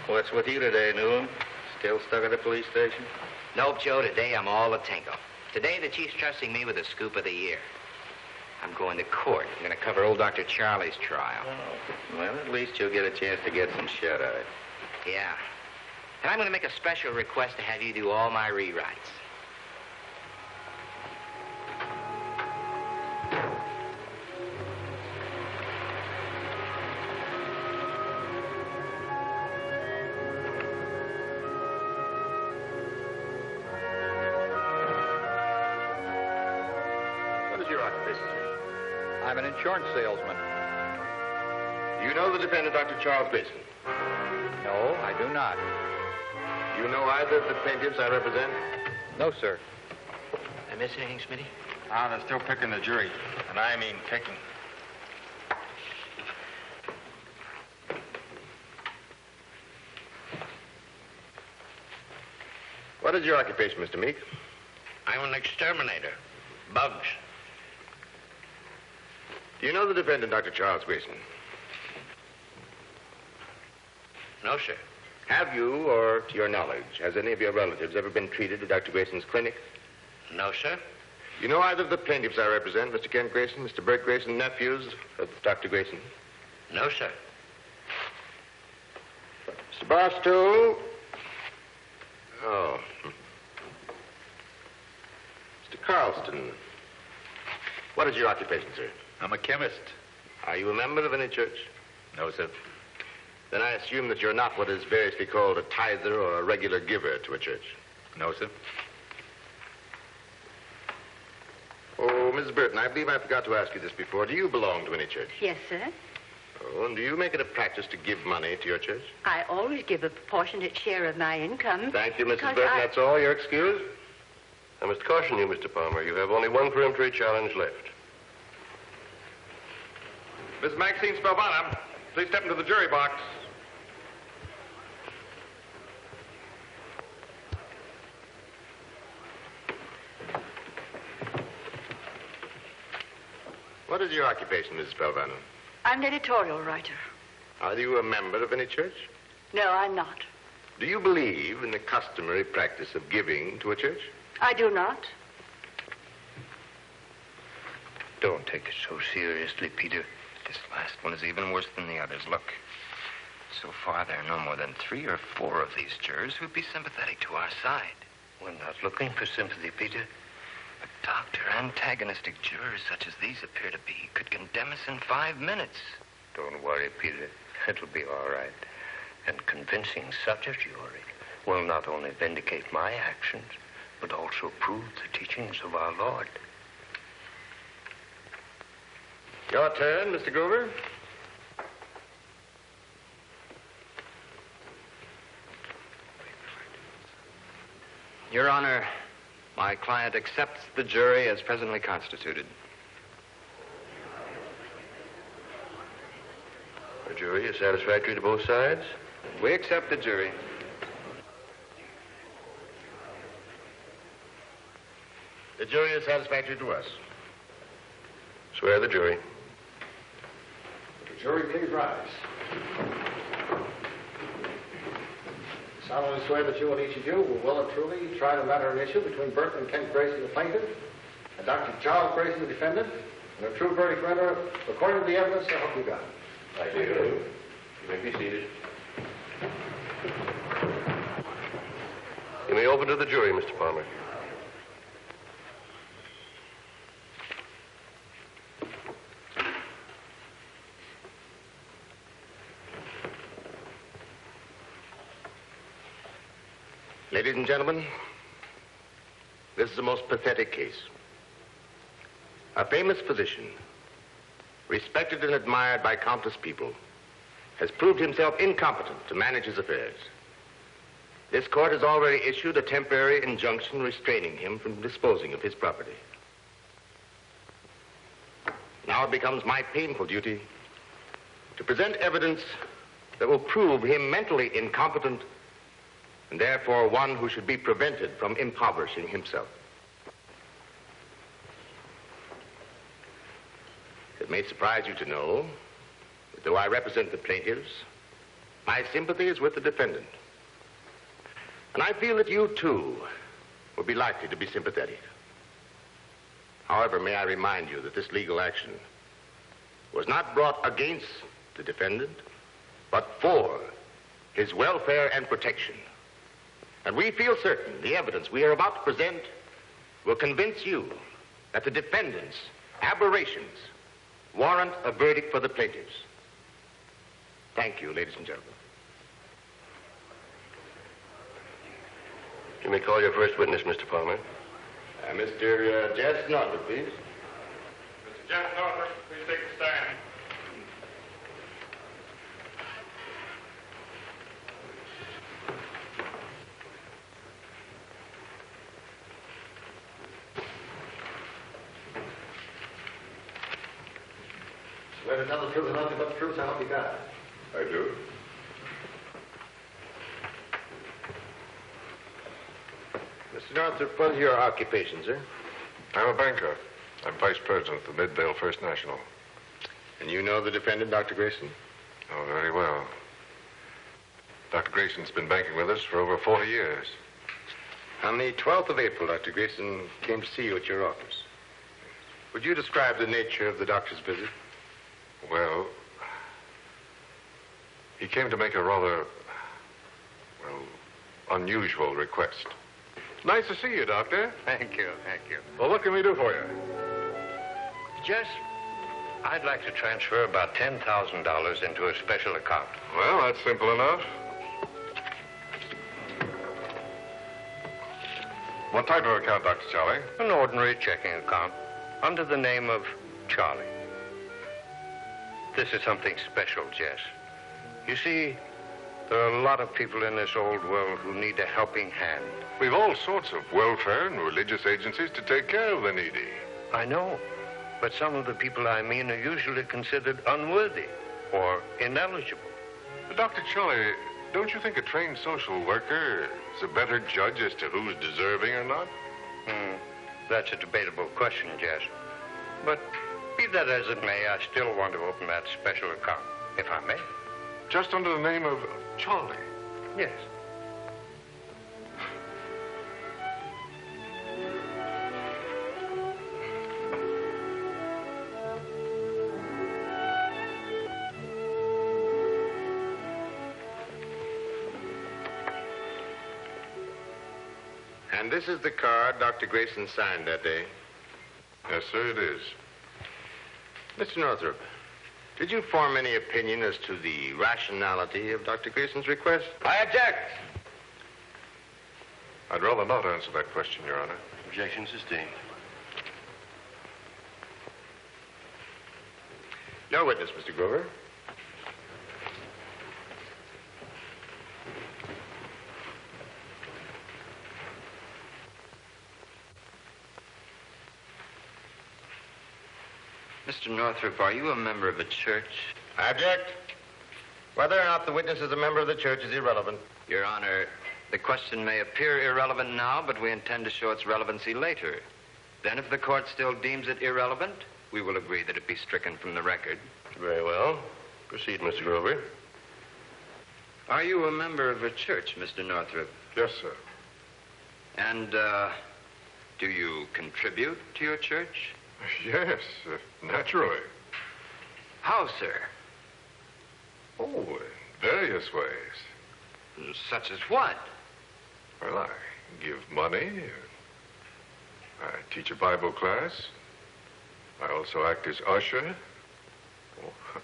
What's with you today, Newham? Still stuck at the police station? Nope, Joe. Today I'm all a tingle. Today the chief's trusting me with the scoop of the year. I'm going to court. I'm going to cover old Dr. Charlie's trial. Oh, well, at least you'll get a chance to get some shut-eye. Yeah. And I'm going to make a special request to have you do all my rewrites. I'm an insurance salesman. You know the defendant, Dr. Charles Grayson? No, I do not. You know either of the plaintiffs I represent? No, sir. Did I miss anything, Smitty? Ah, they're still picking the jury. And I mean picking. What is your occupation, Mr. Meek? I'm an exterminator. Bugs. Do you know the defendant, Dr. Charles Grayson? No, sir. Have you, or to your knowledge, has any of your relatives ever been treated at Dr. Grayson's clinic? No, sir. You know either of the plaintiffs I represent, Mr. Kent Grayson, Mr. Bert Grayson, nephews of Dr. Grayson? No, sir. Mr. Barstow? Oh. Mr. Carlston. What is your occupation, sir? I'm a chemist. Are you a member of any church? No, sir. Then I assume that you're not what is variously called a tither or a regular giver to a church. No, sir. Oh, Mrs. Burton, I believe I forgot to ask you this before. Do you belong to any church? Yes, sir. Oh, and do you make it a practice to give money to your church? I always give a proportionate share of my income. Thank you, Mrs. because Burton. That's all. You're excused. I must caution you, Mr. Palmer. You have only one peremptory challenge left. Miss Maxine Spelvana, please step into the jury box. What is your occupation, Mrs. Spelvana? I'm an editorial writer. Are you a member of any church? No, I'm not. Do you believe in the customary practice of giving to a church? I do not. Don't take it so seriously, Peter. This last one is even worse than the others. Look, so far there are no more than 3 or 4 of these jurors who'd be sympathetic to our side. We're not looking for sympathy, Peter. But Dr. Antagonistic jurors such as these appear to be could condemn us in 5 minutes. Don't worry, Peter. It'll be all right. And convincing such a jury will not only vindicate my actions, but also prove the teachings of our Lord. Your turn, Mr. Grover. Your Honor, my client accepts the jury as presently constituted. The jury is satisfactory to both sides? We accept the jury. The jury is satisfactory to us. Swear the jury. The jury, please rise. I solemnly swear that you and each of you will well and truly try the matter at issue between Bert and Kent Grayson, the plaintiff, and Dr. Charles Grayson, the defendant, and a true verdict render according to the evidence I hope you got. I do. You may be seated. You may open to the jury, Mr. Palmer. Ladies and gentlemen, this is a most pathetic case. A famous physician, respected and admired by countless people, has proved himself incompetent to manage his affairs. This court has already issued a temporary injunction restraining him from disposing of his property. Now it becomes my painful duty to present evidence that will prove him mentally incompetent and therefore one who should be prevented from impoverishing himself. It may surprise you to know that though I represent the plaintiffs, My sympathy is with the defendant. And I feel that you, too, would be likely to be sympathetic. However, may I remind you that this legal action was not brought against the defendant, but for his welfare and protection. And we feel certain the evidence we are about to present will convince you that the defendant's aberrations warrant a verdict for the plaintiffs. Thank you, ladies and gentlemen. You may call your first witness, Mr. Palmer. Mr. Jess Norton, please. Mr. Jack Norton, please take the stand. Swear to tell the truth and nothing but the truth, so help you God. I do. Mr. Northrop, what is your occupation, sir? I'm a banker. I'm vice president of the Midvale First National. And you know the defendant, Dr. Grayson? Oh, very well. Dr. Grayson's been banking with us for over 40 years. On the 12th of April, Dr. Grayson came to see you at your office. Would you describe the nature of the doctor's visit? Well, he came to make a rather, unusual request. Nice to see you, Doctor. Thank you, thank you. Well, what can we do for you? Jess, I'd like to transfer about $10,000 into a special account. Well, that's simple enough. What type of account, Dr. Charlie? An ordinary checking account under the name of Charlie. This is something special, Jess. You see, there are a lot of people in this old world who need a helping hand. We've all sorts of welfare and religious agencies to take care of the needy. I know, but some of the people I mean are usually considered unworthy or ineligible. Dr. Charlie, don't you think a trained social worker is a better judge as to who's deserving or not? That's a debatable question, Jess. But be that as it may, I still want to open that special account, if I may. Just under the name of Charlie? Yes. And this is the card Dr. Grayson signed that day. Yes, sir, it is. Mr. Northrop, did you form any opinion as to the rationality of Dr. Grayson's request? I object. I'd rather not answer that question, Your Honor. Objection sustained. No witness, Mr. Grover. Mr. Northrop, are you a member of a church? I object. Whether or not the witness is a member of the church is irrelevant. Your Honor, the question may appear irrelevant now, but we intend to show its relevancy later. Then if the court still deems it irrelevant, we will agree that it be stricken from the record. Very well. Proceed, Mr. Grover. Are you a member of a church, Mr. Northrop? Yes, sir. And, do you contribute to your church? Yes, naturally. How, sir? Oh, in various ways. Such as what? Well, I give money. I teach a Bible class. I also act as usher. Oh,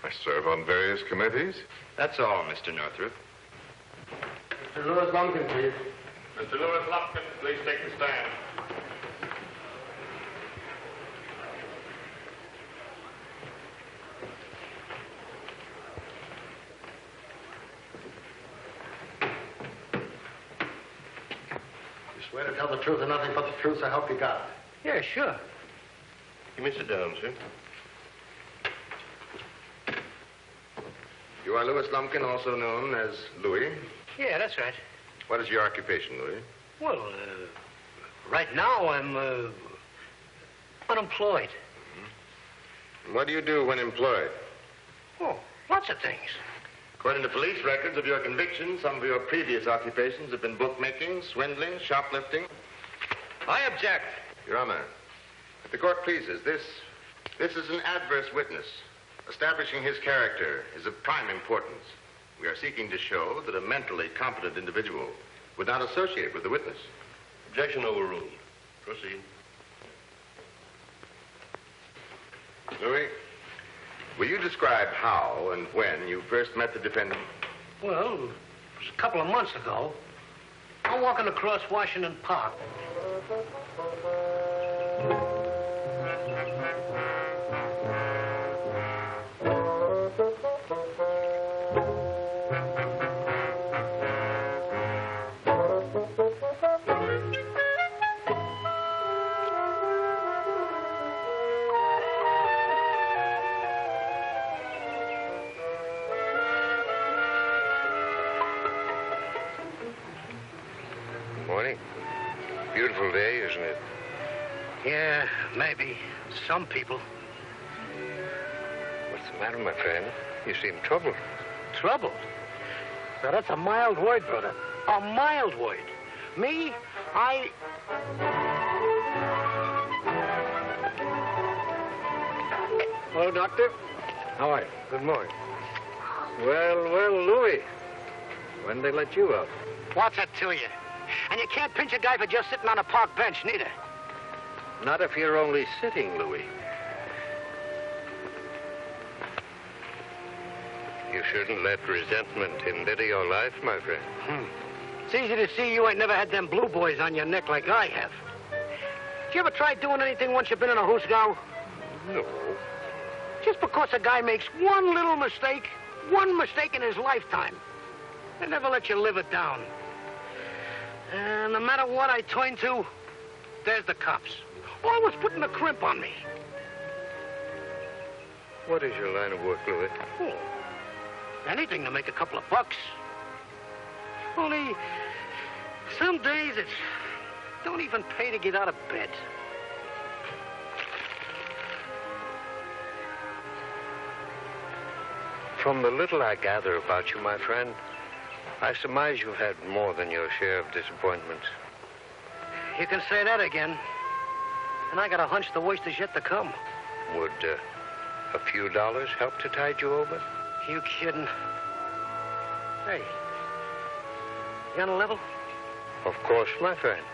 I serve on various committees. That's all, Mr. Northrop. Mr. Lewis Lumpkin, please. Mr. Lewis Lumpkin, please take the stand. You swear to tell the truth and nothing but the truth, so help you God. Yeah, sure. You may sit down, sir. You are Lewis Lumpkin, also known as Louis. Yeah, that's right. What is your occupation, Louis? Well, right now I'm unemployed. What do you do when employed? Oh, lots of things. According to police records of your convictions, some of your previous occupations have been bookmaking, swindling, shoplifting. I object. Your Honor, if the court pleases, this is an adverse witness. Establishing his character is of prime importance. We are seeking to show that a mentally competent individual would not associate with the witness. Objection overruled. Proceed. Louis, will you describe how and when you first met the defendant? Well, it was a couple of months ago. I'm walking across Washington Park. Morning. Beautiful day, isn't it? Yeah, maybe. Some people. What's the matter, my friend? You seem troubled. Trouble? Now, that's a mild word, brother. A mild word. Me, Hello, Doctor. How are you? Good morning. Well, Louis. When they let you out? What's that to you? And you can't pinch a guy for just sitting on a park bench, neither. Not if you're only sitting, Louis. You shouldn't let resentment embitter your life, my friend. It's easy to see you ain't never had them blue boys on your neck like I have. Did you ever try doing anything once you've been in a hoosgow? No. Just because a guy makes one little mistake, one mistake in his lifetime, they never let you live it down. And no matter what I turn to, there's the cops. Always putting a crimp on me. What is your line of work, Louis? Oh, anything to make a couple of bucks. Only, some days it don't even pay to get out of bed. From the little I gather about you, my friend, I surmise you've had more than your share of disappointments. You can say that again. And I got a hunch the worst is yet to come. Would a few dollars help to tide you over? You kidding? Hey, you on a level? Of course, my friend.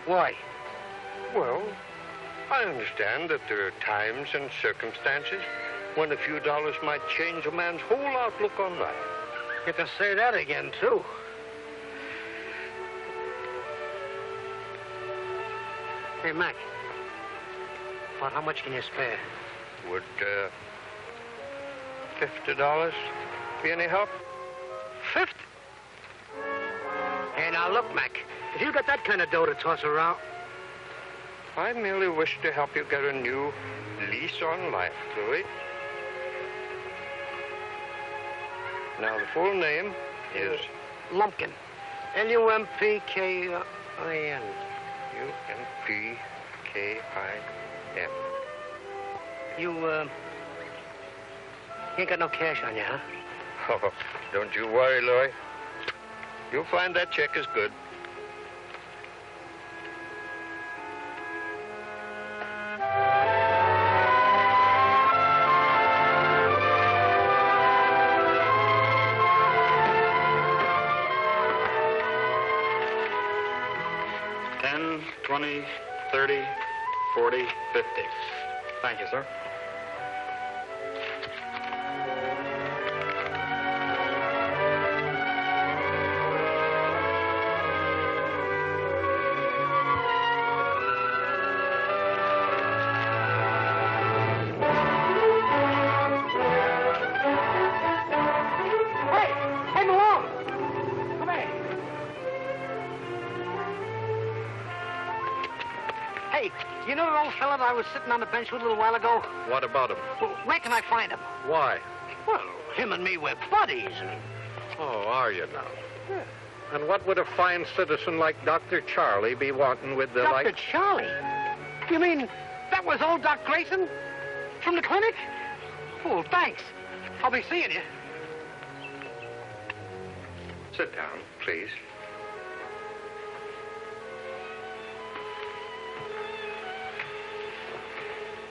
Why? Well, I understand that there are times and circumstances when a few dollars might change a man's whole outlook on life. You can say that again, too. Hey, Mac. About how much can you spare? Would $50 be any help? 50? Hey, now look, Mac. If you got that kind of dough to toss around... I merely wish to help you get a new lease on life, Louis. Now, the full name is... Lumpkin. Lumpkin. Lumpkin. You ain't got no cash on you, huh? Oh, don't you worry, Louis. You'll find that check is good. $10, $20, $30, $40, $50. Thank you, sir. You know the old fella that I was sitting on the bench with a little while ago? What about him? Well, where can I find him? Why? Well, him and me, we're buddies. Oh, are you now? Yeah. And what would a fine citizen like Dr. Charlie be wanting with the Dr. Charlie? You mean that was old Doc Grayson? From the clinic? Oh, thanks. I'll be seeing you. Sit down, please.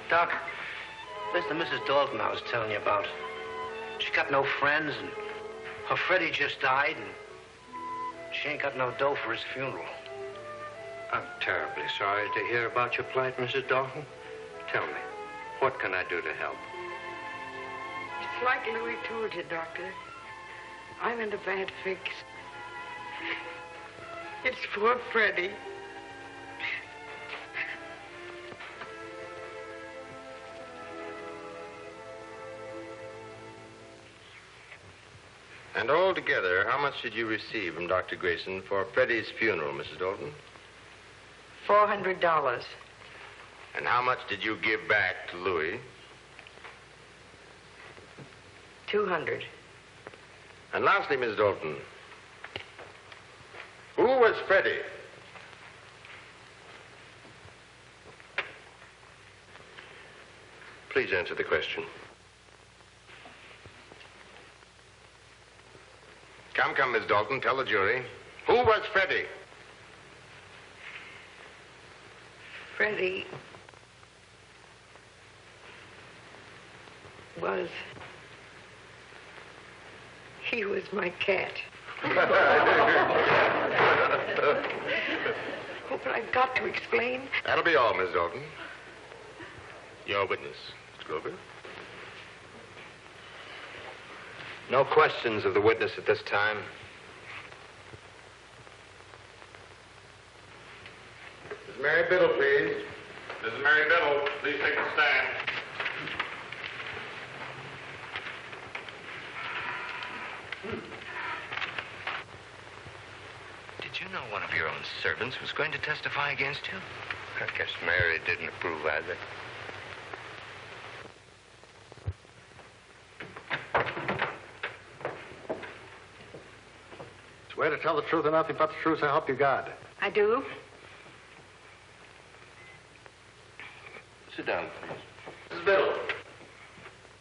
Doc, there's the Mrs. Dalton I was telling you about. She got no friends, and her Freddie just died, and she ain't got no dough for his funeral. I'm terribly sorry to hear about your plight, Mrs. Dalton. Tell me, what can I do to help? It's like Louis told you, Doctor. I'm in a bad fix. It's poor Freddie. And altogether, how much did you receive from Dr. Grayson for Freddie's funeral, Mrs. Dalton? $400. And how much did you give back to Louis? $200. And lastly, Miss Dalton, who was Freddie? Please answer the question. Come, Miss Dalton, tell the jury. Who was Freddie? Freddie was... He was my cat. Oh, but I've got to explain. That'll be all, Miss Dalton. Your witness, Mr. Grover. No questions of the witness at this time. Miss Mary Biddle, please. Mrs. Mary Biddle, please take the stand. Did you know one of your own servants was going to testify against you? I guess Mary didn't approve either. Swear to tell the truth and nothing but the truth, so help you God. I do. Sit down, please. Mrs. Biddle,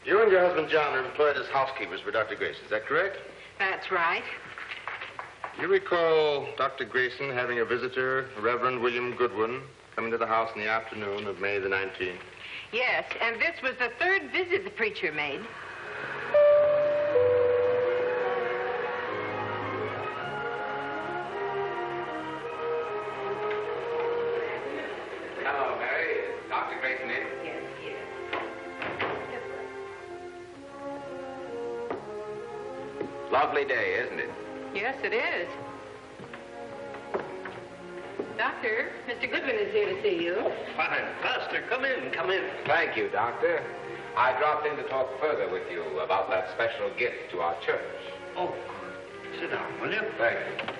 you and your husband John are employed as housekeepers for Dr. Grayson. Is that correct? That's right. You recall Dr. Grayson having a visitor, Reverend William Goodwin, coming to the house in the afternoon of May the 19th? Yes, and this was the third visit the preacher made. Hello, Mary. Is Dr. Grayson in? Yes, yes. Lovely day, isn't it? Yes, it is. Doctor, Mr. Goodwin is here to see you. Fine. Pastor, come in, come in. Thank you, Doctor. I dropped in to talk further with you about that special gift to our church. Oh, good. Sit down, will you? Thank you.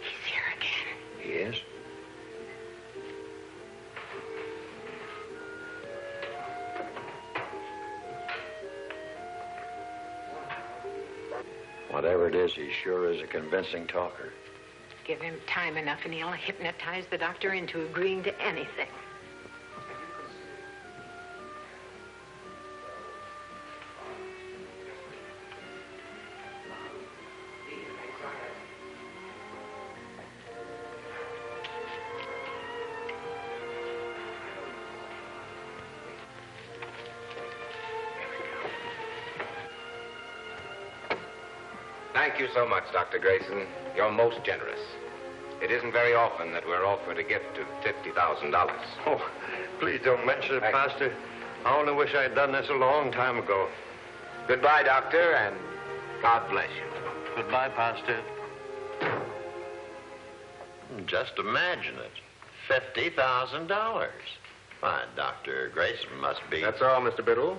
He's here again. Yes? Whatever it is, he sure is a convincing talker. Give him time enough and he'll hypnotize the doctor into agreeing to anything. Thank you so much, Dr. Grayson. You're most generous. It isn't very often that we're offered a gift of $50,000. Oh, please don't mention it, Thank you. Pastor. I only wish I'd done this a long time ago. Goodbye, Doctor, and God bless you. Goodbye, Pastor. Just imagine it. $50,000. Why, Dr. Grayson must be... That's all, Mr. Biddle.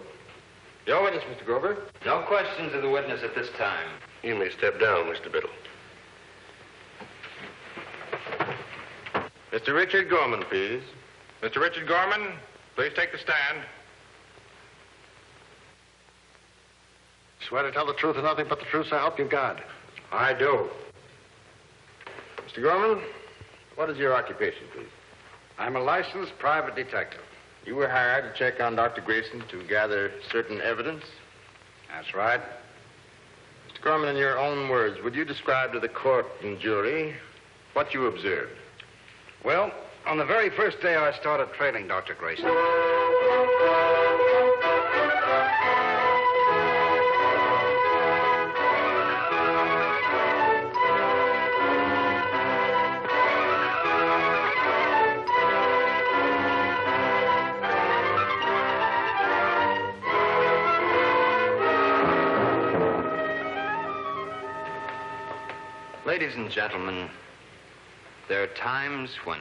Your witness, Mr. Grover. No questions of the witness at this time. You may step down, Mr. Biddle. Mr. Richard Gorman, please. Mr. Richard Gorman, please take the stand. Swear to tell the truth and nothing but the truth, so help you God. I do. Mr. Gorman, what is your occupation, please? I'm a licensed private detective. You were hired to check on Dr. Grayson to gather certain evidence? That's right. Mr. Gorman, in your own words, would you describe to the court and jury what you observed? Well, on the very first day I started trailing Dr. Grayson. Ladies and gentlemen, there are times when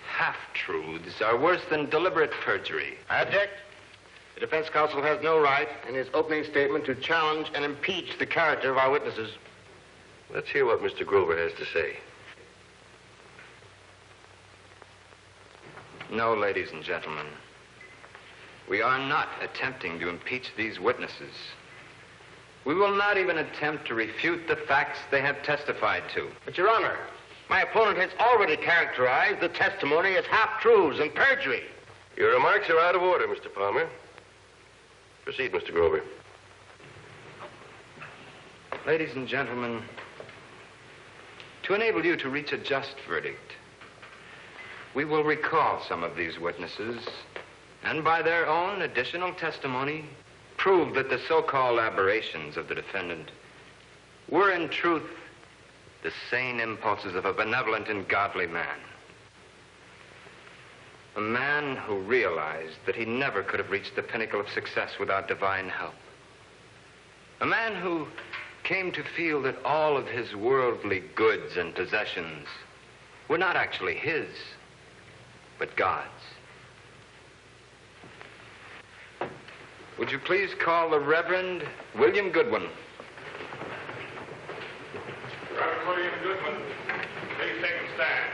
half-truths are worse than deliberate perjury. I object. The defense counsel has no right in his opening statement to challenge and impeach the character of our witnesses. Let's hear what Mr. Grover has to say. No, ladies and gentlemen, we are not attempting to impeach these witnesses. We will not even attempt to refute the facts they have testified to. But, Your Honor, my opponent has already characterized the testimony as half-truths and perjury. Your remarks are out of order, Mr. Palmer. Proceed, Mr. Grover. Ladies and gentlemen, to enable you to reach a just verdict, we will recall some of these witnesses and by their own additional testimony prove that the so-called aberrations of the defendant were in truth the sane impulses of a benevolent and godly man. A man who realized that he never could have reached the pinnacle of success without divine help. A man who came to feel that all of his worldly goods and possessions were not actually his, but God's. Would you please call the Reverend William Goodwin? Reverend William Goodman, please take a stand.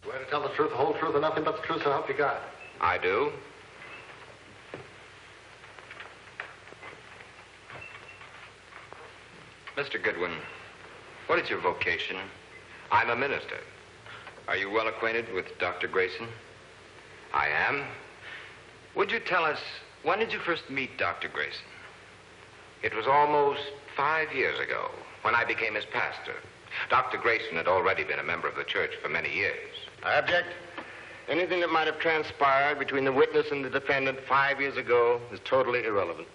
Swear to tell the truth, the whole truth, and nothing but the truth, so help you God. I do. Mr. Goodwin, what is your vocation? I'm a minister. Are you well acquainted with Dr. Grayson? I am. Would you tell us, when did you first meet Dr. Grayson? It was almost 5 years ago when I became his pastor. Dr. Grayson had already been a member of the church for many years. I object. Anything that might have transpired between the witness and the defendant 5 years ago is totally irrelevant.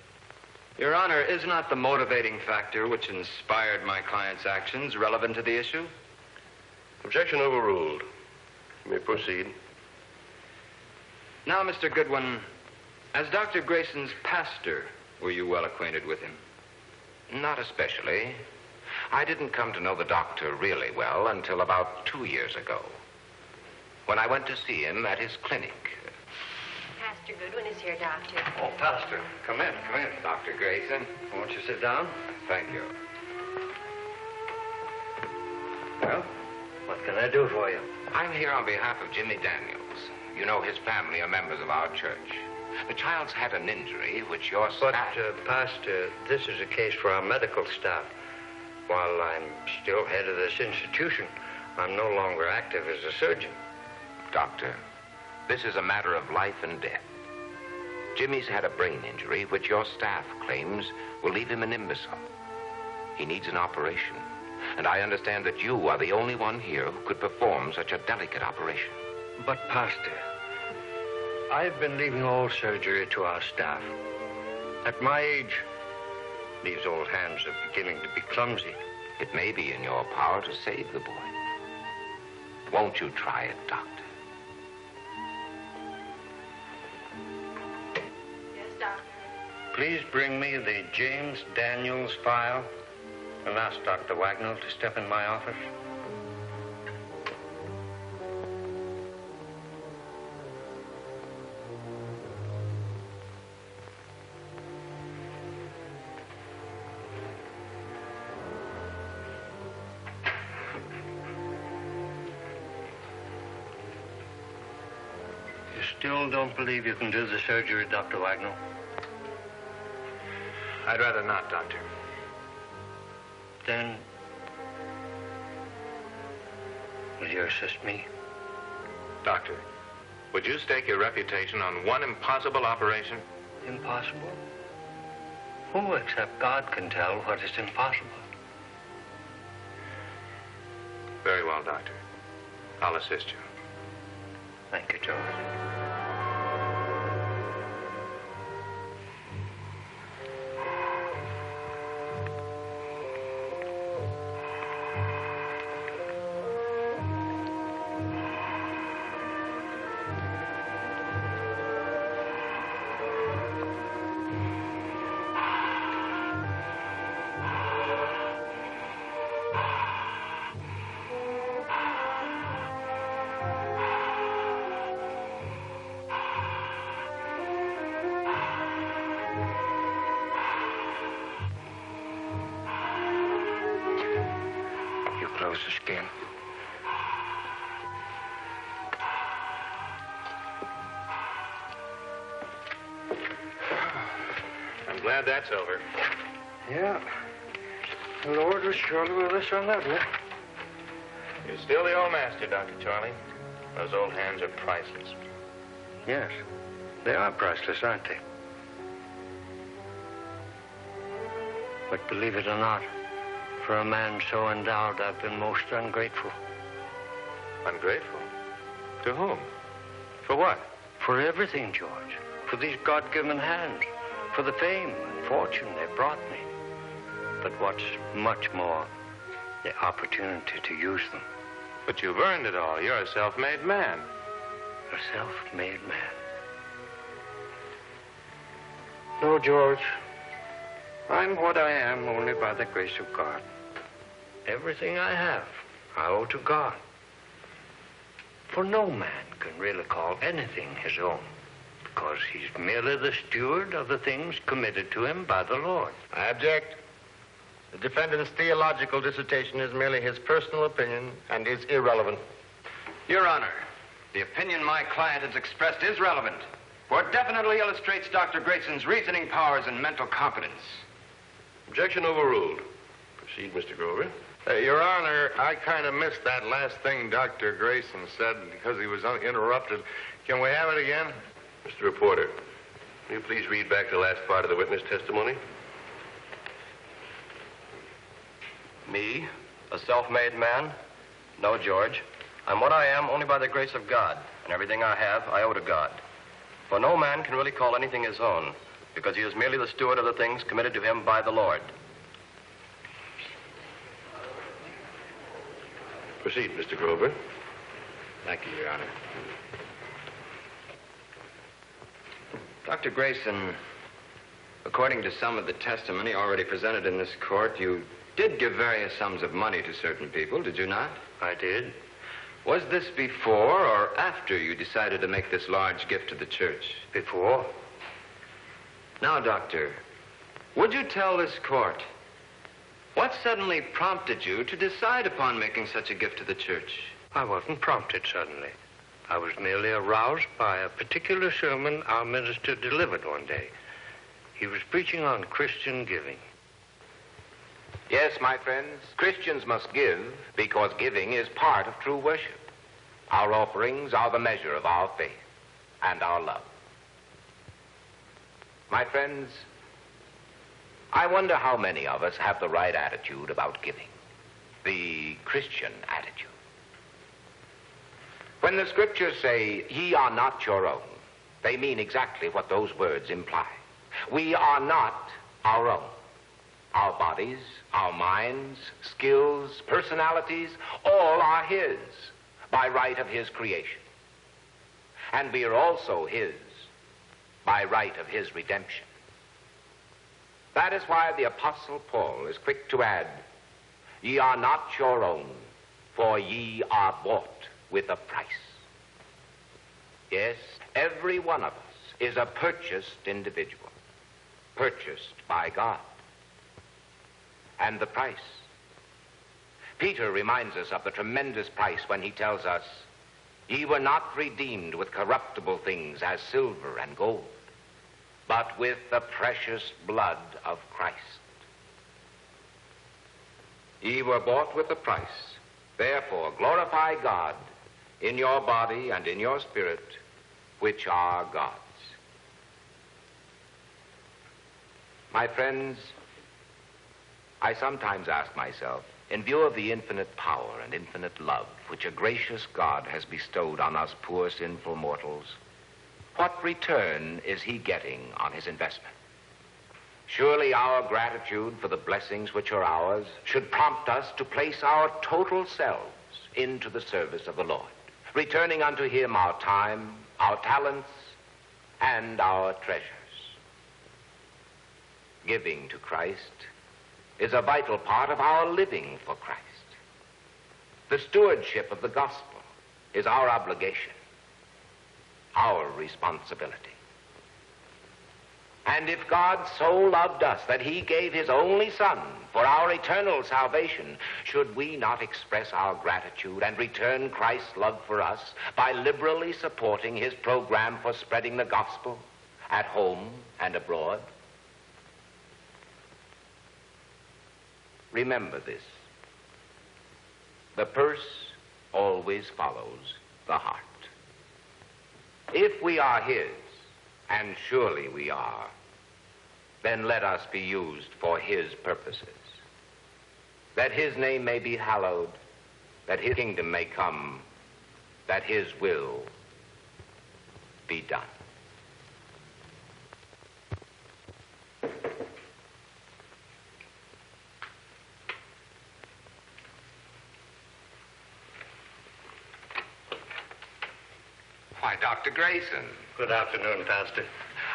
Your Honor, is not the motivating factor which inspired my client's actions relevant to the issue? Objection overruled. You may proceed. Now, Mr. Goodwin, as Dr. Grayson's pastor, were you well acquainted with him? Not especially. I didn't come to know the doctor really well until about 2 years ago, when I went to see him at his clinic. Pastor Goodwin is here, Doctor. Oh, Pastor, come in. Dr. Grayson, won't you sit down? Thank you. Well, what can I do for you? I'm here on behalf of Jimmy Daniels. You know, his family are members of our church. The child's had an injury which your staff... But, Pastor, this is a case for our medical staff. While I'm still head of this institution, I'm no longer active as a surgeon. Doctor, this is a matter of life and death. Jimmy's had a brain injury which your staff claims will leave him an imbecile. He needs an operation, and I understand that you are the only one here who could perform such a delicate operation. But, Pastor, I've been leaving all surgery to our staff. At my age, these old hands are beginning to be clumsy. It may be in your power to save the boy. Won't you try it, Doctor? Yes, Doctor. Please bring me the James Daniels file and ask Dr. Wagnall to step in my office. still don't believe you can do the surgery, Dr. Wagner? I'd rather not, Doctor. Then, will you assist me? Doctor, would you stake your reputation on one impossible operation? Impossible? Who except God can tell what is impossible? Very well, Doctor. I'll assist you. Thank you, George. Close the skin. I'm glad that's over. Yeah. The Lord was surely with us on that one. You're still the old master, Dr. Charlie. Those old hands are priceless. Yes. They are priceless, aren't they? But believe it or not, for a man so endowed, I've been most ungrateful. Ungrateful? To whom? For what? For everything, George. For these God-given hands. For the fame and fortune they brought me. But what's much more, the opportunity to use them. But you've earned it all. You're a self-made man. A self-made man. No, George. I'm what I am only by the grace of God. Everything I have, I owe to God. For no man can really call anything his own, because he's merely the steward of the things committed to him by the Lord. I object. The defendant's theological dissertation is merely his personal opinion and is irrelevant. Your Honor, the opinion my client has expressed is relevant, for it definitely illustrates Dr. Grayson's reasoning powers and mental competence. Objection overruled. Proceed, Mr. Grover. Your Honor, I kind of missed that last thing Dr. Grayson said because he was interrupted. Can we have it again? Mr. Reporter, will you please read back the last part of the witness testimony? Me, a self-made man? No, George. I'm what I am only by the grace of God, and everything I have I owe to God. For no man can really call anything his own, because he is merely the steward of the things committed to him by the Lord. Proceed, Mr. Grover. Thank you, Your Honor. Dr. Grayson, according to some of the testimony already presented in this court, you did give various sums of money to certain people, did you not? I did. Was this before or after you decided to make this large gift to the church? Before. Now, Doctor, would you tell this court what suddenly prompted you to decide upon making such a gift to the church? I wasn't prompted suddenly. I was merely aroused by a particular sermon our minister delivered one day. He was preaching on Christian giving. Yes, my friends, Christians must give because giving is part of true worship. Our offerings are the measure of our faith and our love. My friends, I wonder how many of us have the right attitude about giving, the Christian attitude. When the scriptures say, "Ye are not your own," they mean exactly what those words imply. We are not our own. Our bodies, our minds, skills, personalities, all are His by right of His creation. And we are also His by right of His redemption. That is why the Apostle Paul is quick to add, "Ye are not your own, for ye are bought with a price." Yes, every one of us is a purchased individual, purchased by God. And the price. Peter reminds us of the tremendous price when he tells us, Ye were not redeemed with corruptible things as silver and gold, but with the precious blood of Christ. Ye were bought with a price. Therefore glorify God in your body and in your spirit, which are God's. My friends, I sometimes ask myself, in view of the infinite power and infinite love which a gracious God has bestowed on us poor sinful mortals, what return is he getting on his investment? Surely our gratitude for the blessings which are ours should prompt us to place our total selves into the service of the Lord, returning unto him our time, our talents, and our treasures. Giving to Christ is a vital part of our living for Christ. The stewardship of the gospel is our obligation, our responsibility. And if God so loved us that he gave his only Son for our eternal salvation, should we not express our gratitude and return Christ's love for us by liberally supporting his program for spreading the gospel at home and abroad? Remember this. The purse always follows the heart. If we are his, and surely we are, then let us be used for his purposes, that his name may be hallowed, that his kingdom may come, that his will be done. Why, Dr. Grayson. Good afternoon, Pastor.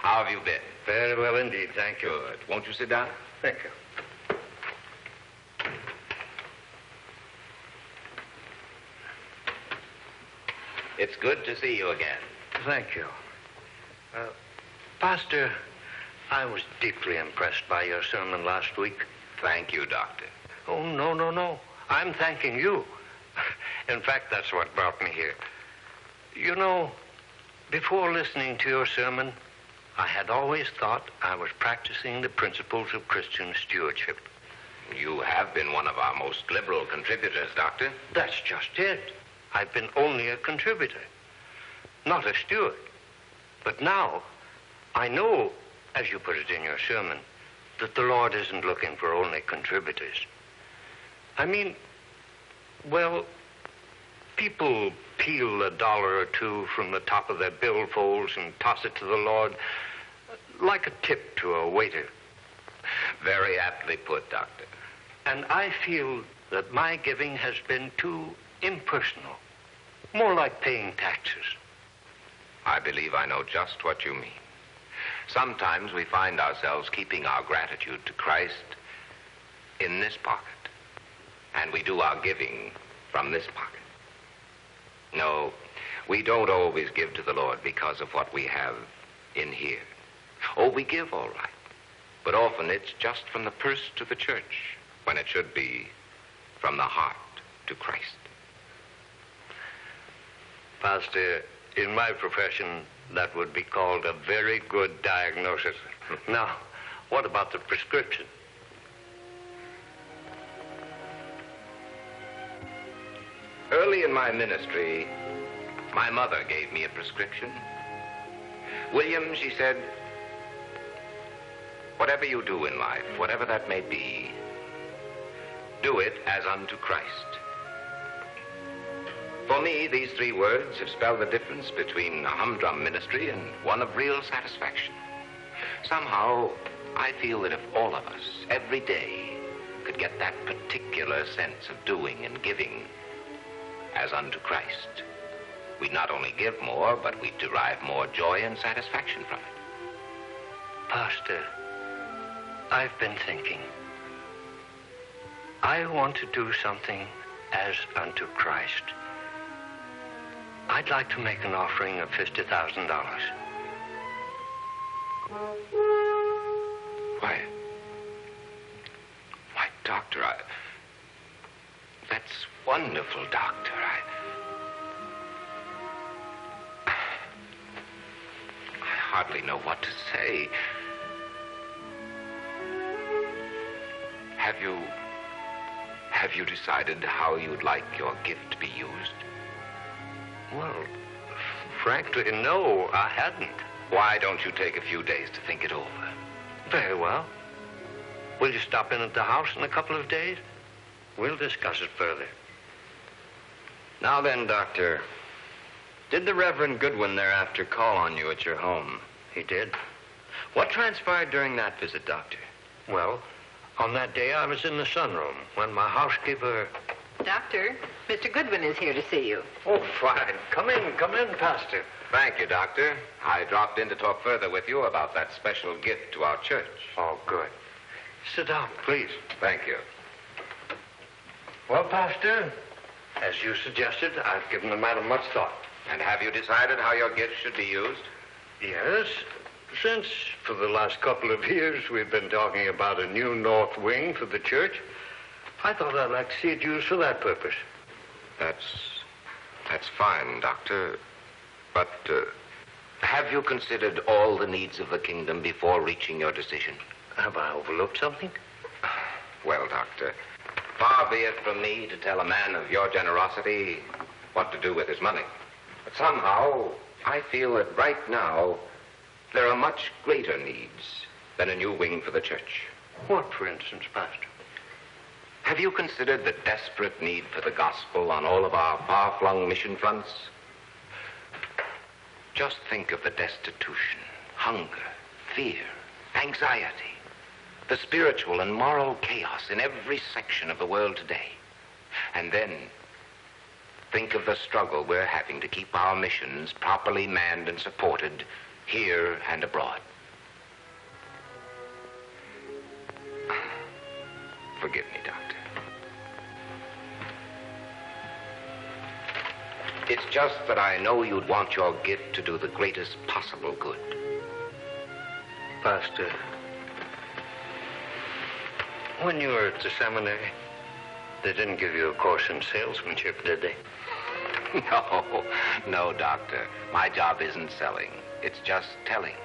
How have you been? Very well indeed, thank you. Good. Won't you sit down? Thank you. It's good to see you again. Thank you. Pastor, I was deeply impressed by your sermon last week. Thank you, Doctor. Oh, no. I'm thanking you. In fact, that's what brought me here. You know, before listening to your sermon, I had always thought I was practicing the principles of Christian stewardship. You have been one of our most liberal contributors, Doctor. That's just it. I've been only a contributor, not a steward. But now, I know, as you put it in your sermon, that the Lord isn't looking for only contributors. I mean, well, people peel $1 or $2 from the top of their billfolds and toss it to the Lord like a tip to a waiter. Very aptly put, Doctor. And I feel that my giving has been too impersonal, more like paying taxes. I believe I know just what you mean. Sometimes we find ourselves keeping our gratitude to Christ in this pocket, and we do our giving from this pocket. No, we don't always give to the Lord because of what we have in here. Oh, we give all right, but often it's just from the purse to the church, when it should be from the heart to Christ. Pastor, in my profession, that would be called a very good diagnosis. Now, what about the prescription? Early in my ministry, my mother gave me a prescription. William, she said, whatever you do in life, whatever that may be, do it as unto Christ. For me, these 3 words have spelled the difference between a humdrum ministry and one of real satisfaction. Somehow, I feel that if all of us, every day, could get that particular sense of doing and giving as unto Christ, we'd not only give more, but we'd derive more joy and satisfaction from it. Pastor, I've been thinking. I want to do something as unto Christ. I'd like to make an offering of $50,000. Why, Doctor, that's wonderful, Doctor. hardly know what to say. Have you decided how you'd like your gift to be used? Well, frankly, no, I hadn't. Why don't you take a few days to think it over? Very well. Will you stop in at the house in a couple of days? We'll discuss it further. Now then, Doctor, did the Reverend Goodwin thereafter call on you at your home? He did. What transpired during that visit, Doctor? Well, on that day I was in the sunroom when my housekeeper... Doctor, Mr. Goodwin is here to see you. Oh, fine. Come in, Pastor. Thank you, Doctor. I dropped in to talk further with you about that special gift to our church. Oh, good. Sit down, please. Thank you. Well, Pastor, as you suggested, I've given the matter much thought. And have you decided how your gift should be used? Yes. Since, for the last couple of years, we've been talking about a new north wing for the church, I thought I'd like to see it used for that purpose. That's fine, Doctor. But have you considered all the needs of the kingdom before reaching your decision? Have I overlooked something? Well, Doctor, far be it from me to tell a man of your generosity what to do with his money. But somehow, I feel that right now, there are much greater needs than a new wing for the church. What, for instance, Pastor? Have you considered the desperate need for the gospel on all of our far-flung mission fronts? Just think of the destitution, hunger, fear, anxiety, the spiritual and moral chaos in every section of the world today. And then think of the struggle we're having to keep our missions properly manned and supported here and abroad. Forgive me, Doctor. It's just that I know you'd want your gift to do the greatest possible good. Pastor, when you were at the seminary, they didn't give you a course in salesmanship, did they? No, Doctor. My job isn't selling. It's just telling.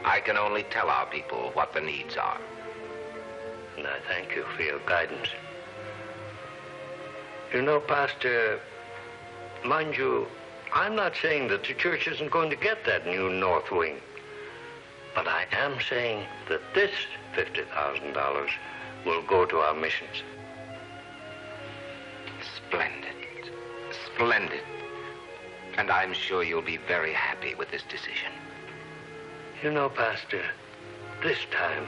I can only tell our people what the needs are. And I thank you for your guidance. You know, Pastor, mind you, I'm not saying that the church isn't going to get that new north wing. But I am saying that this $50,000 will go to our missions. Splendid. Splendid. And I'm sure you'll be very happy with this decision. You know, Pastor, this time,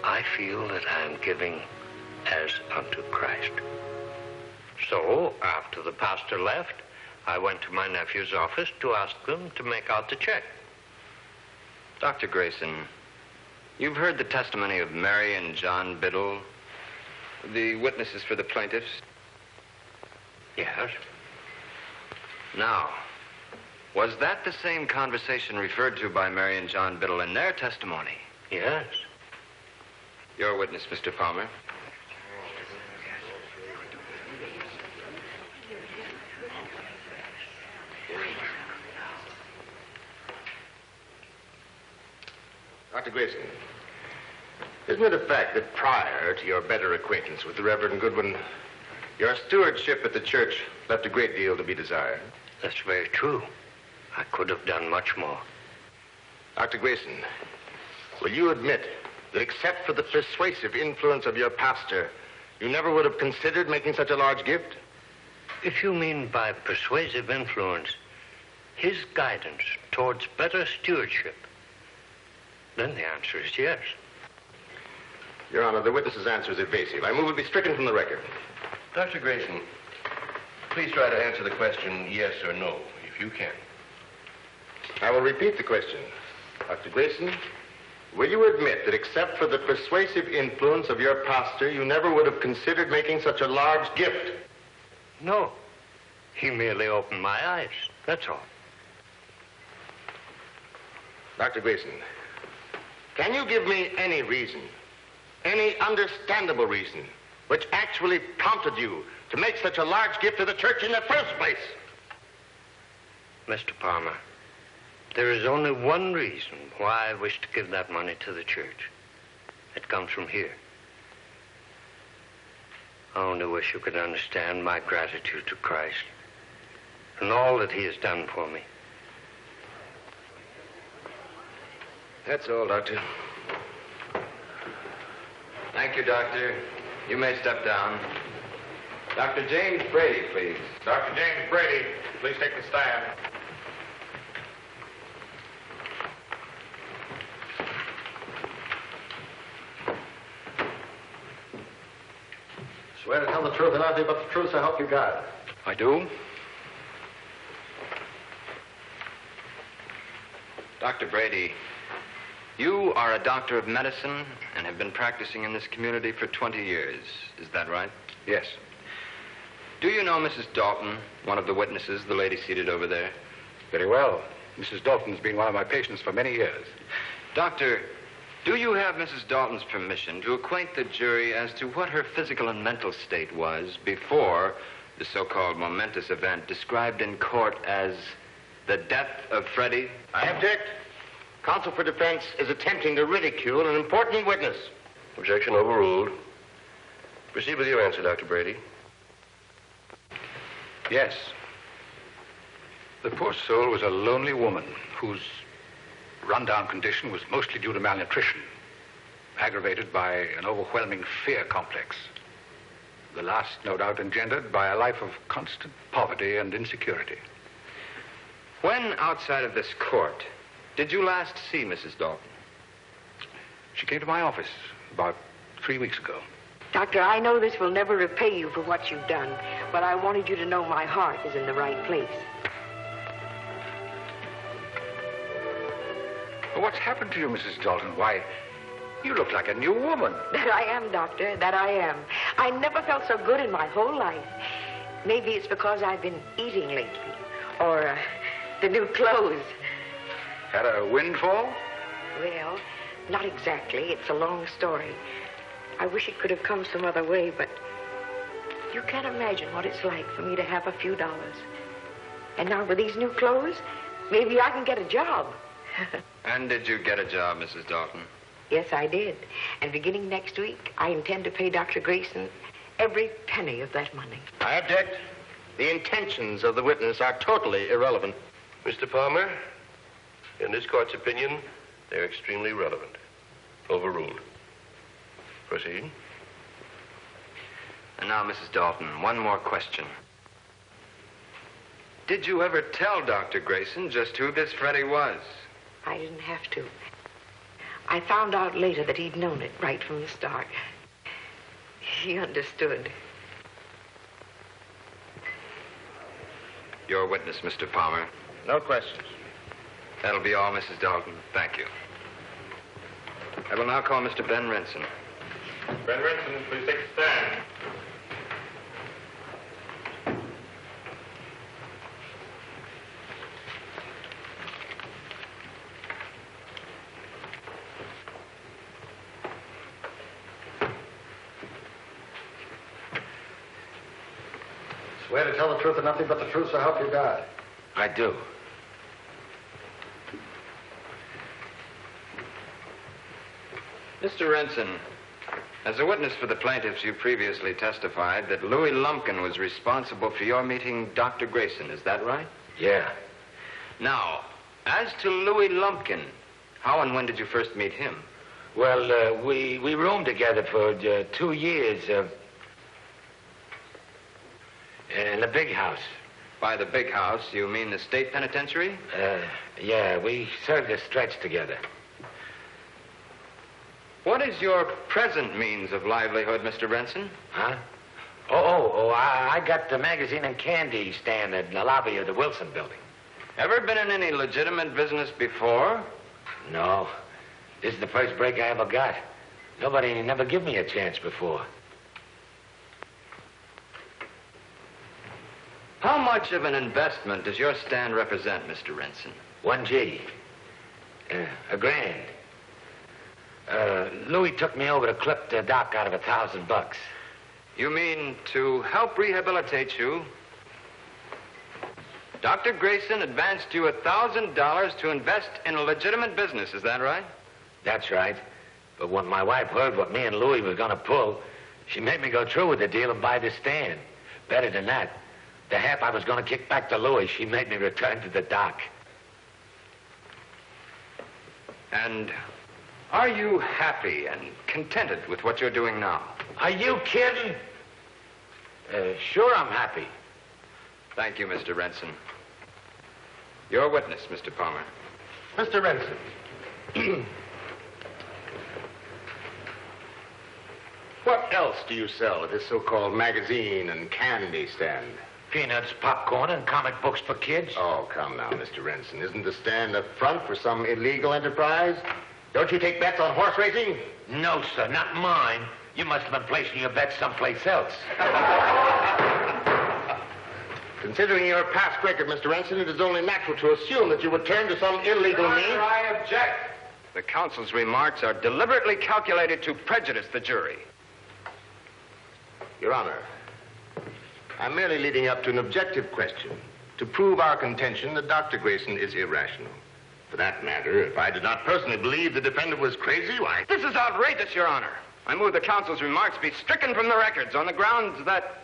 I feel that I'm giving as unto Christ. So, after the pastor left, I went to my nephew's office to ask them to make out the check. Dr. Grayson, you've heard the testimony of Mary and John Biddle, the witnesses for the plaintiffs. Yes. Now, was that the same conversation referred to by Mary and John Biddle in their testimony? Yes. Your witness, Mr. Palmer. Dr. Grayson, isn't it a fact that prior to your better acquaintance with the Reverend Goodwin, your stewardship at the church left a great deal to be desired? That's very true. I could have done much more. Dr. Grayson, will you admit that except for the persuasive influence of your pastor, you never would have considered making such a large gift? If you mean by persuasive influence, his guidance towards better stewardship, then the answer is yes. Your Honor, the witness's answer is evasive. I move it be stricken from the record. Dr. Grayson, please try to answer the question yes or no, if you can. I will repeat the question. Dr. Grayson, will you admit that except for the persuasive influence of your pastor, you never would have considered making such a large gift? No. He merely opened my eyes. That's all. Dr. Grayson, can you give me any reason, any understandable reason, which actually prompted you to make such a large gift to the church in the first place? Mr. Palmer, There is only one reason why I wish to give that money to the church. It comes from here. I only wish you could understand my gratitude to Christ and all that he has done for me. That's all, Doctor. Thank you, Doctor. You may step down. Dr. James Brady, please. Dr. James Brady, please take the stand. Swear to tell the truth and nothing but the truth, so help you God. I do. Dr. Brady, you are a doctor of medicine and have been practicing in this community for 20 years. Is that right? Yes. Do you know Mrs. Dalton, one of the witnesses, the lady seated over there? Very well. Mrs. Dalton's been one of my patients for many years. Doctor, do you have Mrs. Dalton's permission to acquaint the jury as to what her physical and mental state was before the so-called momentous event described in court as the death of Freddie? I object. Counsel for defense is attempting to ridicule an important witness. Objection overruled. Proceed with your answer, Dr. Brady. Yes. The poor soul was a lonely woman whose run-down condition was mostly due to malnutrition, aggravated by an overwhelming fear complex. The last, no doubt, engendered by a life of constant poverty and insecurity. When outside of this court did you last see Mrs. Dalton? She came to my office about 3 weeks ago. Doctor, I know this will never repay you for what you've done, but I wanted you to know my heart is in the right place. Well, what's happened to you, Mrs. Dalton? Why, you look like a new woman. That I am, Doctor, that I am. I never felt so good in my whole life. Maybe it's because I've been eating lately, or the new clothes. Had a windfall? Well, not exactly. It's a long story. I wish it could have come some other way, but you can't imagine what it's like for me to have a few dollars. And now with these new clothes, maybe I can get a job. And did you get a job, Mrs. Dalton? Yes, I did. And beginning next week, I intend to pay Dr. Grayson every penny of that money. I object. The intentions of the witness are totally irrelevant. Mr. Palmer, in this court's opinion, they're extremely relevant. Overruled. Proceed. And now, Mrs. Dalton, one more question. Did you ever tell Dr. Grayson just who this Freddie was? I didn't have to. I found out later that he'd known it right from the start. He understood. Your witness, Mr. Palmer. No questions. That'll be all, Mrs. Dalton. Thank you. I will now call Mr. Ben Renson. Ben Renson, please take a stand. Swear to tell the truth and nothing but the truth, so help you God. I do. Mr. Renson, as a witness for the plaintiffs, you previously testified that Louis Lumpkin was responsible for your meeting Dr. Grayson. Is that right? Yeah. Now, as to Louis Lumpkin, how and when did you first meet him? Well, we roomed together for 2 years in the big house. By the big house, you mean the state penitentiary? Yeah, we served a stretch together. What is your present means of livelihood, Mr. Renson? Huh? I got the magazine and candy stand in the lobby of the Wilson building. Ever been in any legitimate business before? No. This is the first break I ever got. Nobody never give me a chance before. How much of an investment does your stand represent, Mr. Renson? $1G. $1,000. Louis took me over to clip the doc out of $1,000. You mean to help rehabilitate you, Dr. Grayson advanced you $1,000 to invest in a legitimate business. Is that right? That's right. But when my wife heard what me and Louis were going to pull, she made me go through with the deal and buy the stand. Better than that, the half I was going to kick back to Louis, she made me return to the dock. And are you happy and contented with what you're doing now? Are you kidding? Sure I'm happy. Thank you, Mr. Renson. Your witness, Mr. Palmer. Mr. Renson. What else do you sell at this so-called magazine and candy stand? Peanuts, popcorn, and comic books for kids. Oh, come now, Mr. Renson. Isn't the stand a front for some illegal enterprise? Don't you take bets on horse racing? No, sir, not mine. You must have been placing your bets someplace else. Considering your past record, Mr. Renson, it is only natural to assume that you would turn to some illegal means. I object. The counsel's remarks are deliberately calculated to prejudice the jury. Your Honor, I'm merely leading up to an objective question to prove our contention that Dr. Grayson is irrational. For that matter, if I did not personally believe the defendant was crazy, why... This is outrageous, Your Honor. I move the counsel's remarks be stricken from the records on the grounds that...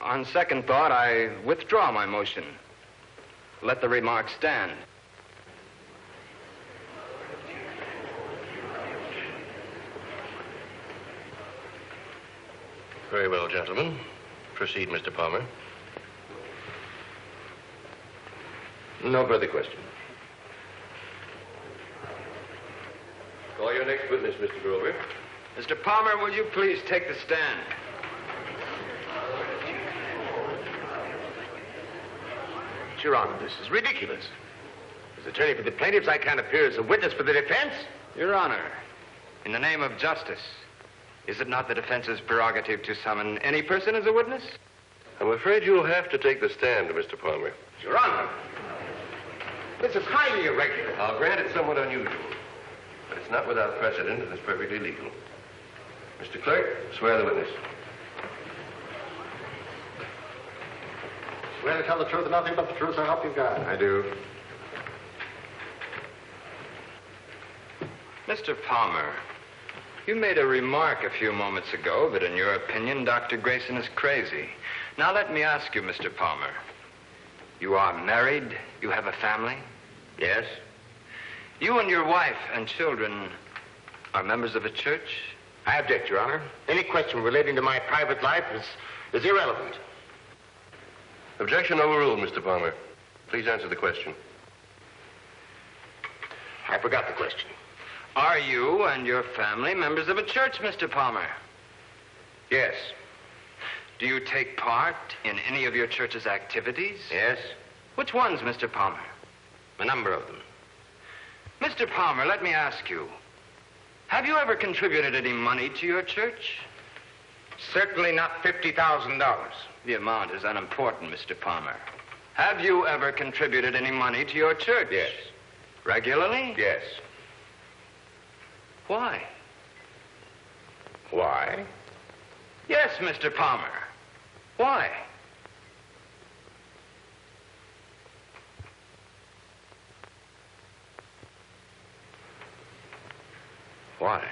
On second thought, I withdraw my motion. Let the remarks stand. Very well, gentlemen. Proceed, Mr. Palmer. No further question. Call your next witness, Mr. Grover. Mr. Palmer, will you please take the stand? Your Honor, this is ridiculous. As attorney for the plaintiffs, I can't appear as a witness for the defense. Your Honor, in the name of justice, is it not the defense's prerogative to summon any person as a witness? I'm afraid you'll have to take the stand, Mr. Palmer. Your Honor, this is highly irregular. I'll grant it somewhat unusual, but it's not without precedent and it's perfectly legal. Mr. Clerk, swear the witness. Swear to tell the truth and nothing but the truth, so help you God. I do. Mr. Palmer, you made a remark a few moments ago that in your opinion, Dr. Grayson is crazy. Now let me ask you, Mr. Palmer. You are married? You have a family? Yes. You and your wife and children are members of a church? I object, Your Honor. Any question relating to my private life is irrelevant. Objection overruled, Mr. Palmer. Please answer the question. I forgot the question. Are you and your family members of a church, Mr. Palmer? Yes. Do you take part in any of your church's activities? Yes. Which ones, Mr. Palmer? A number of them. Mr. Palmer, let me ask you, have you ever contributed any money to your church? Certainly not $50,000. The amount is unimportant, Mr. Palmer. Have you ever contributed any money to your church? Yes. Regularly? Yes. Why? Why? Yes, Mr. Palmer. Why? Why?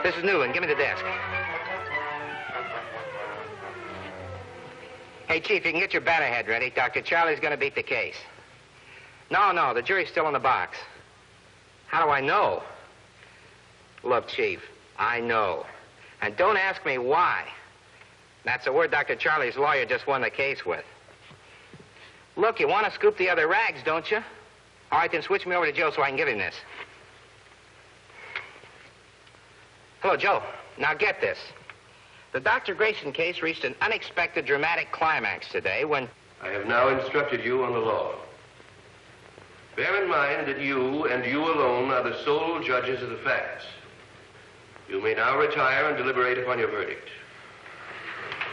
This is Newland. Give me the desk. Hey, Chief, you can get your bannerhead ready. Dr. Charlie's going to beat the case. No, the jury's still in the box. How do I know? Look, Chief, I know. And don't ask me why. That's the word Dr. Charlie's lawyer just won the case with. Look, you want to scoop the other rags, don't you? All right, then switch me over to Joe so I can give him this. Hello, Joe. Now get this. The Dr. Grayson case reached an unexpected dramatic climax today when... I have now instructed you on the law. Bear in mind that you and you alone are the sole judges of the facts. You may now retire and deliberate upon your verdict.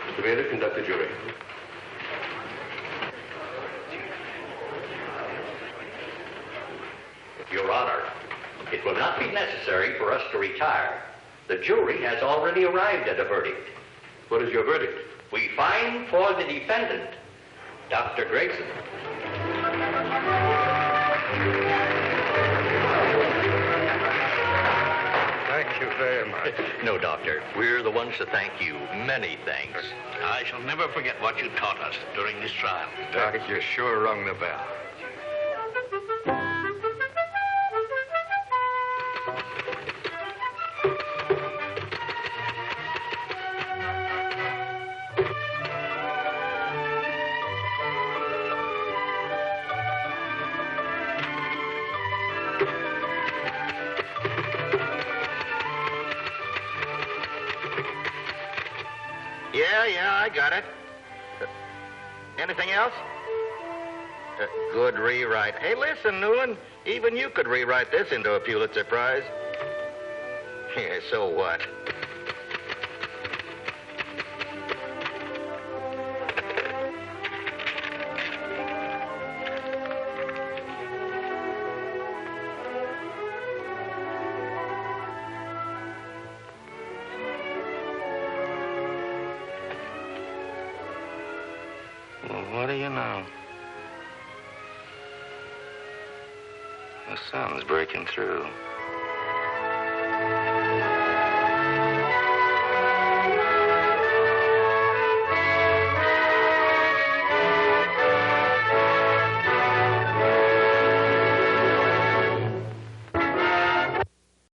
Mr. Bailiff, conduct the jury. Your Honor, it will not be necessary for us to retire. The jury has already arrived at a verdict. What is your verdict? We find for the defendant, Dr. Grayson. Thank you very much. No, Doctor. We're the ones to thank you. Many thanks. I shall never forget what you taught us during this trial. Doc, you sure rung the bell. Yeah, I got it. Anything else? Good rewrite. Hey, listen, Newland, even you could rewrite this into a Pulitzer Prize. Yeah, so what? What do you know? The sun's breaking through.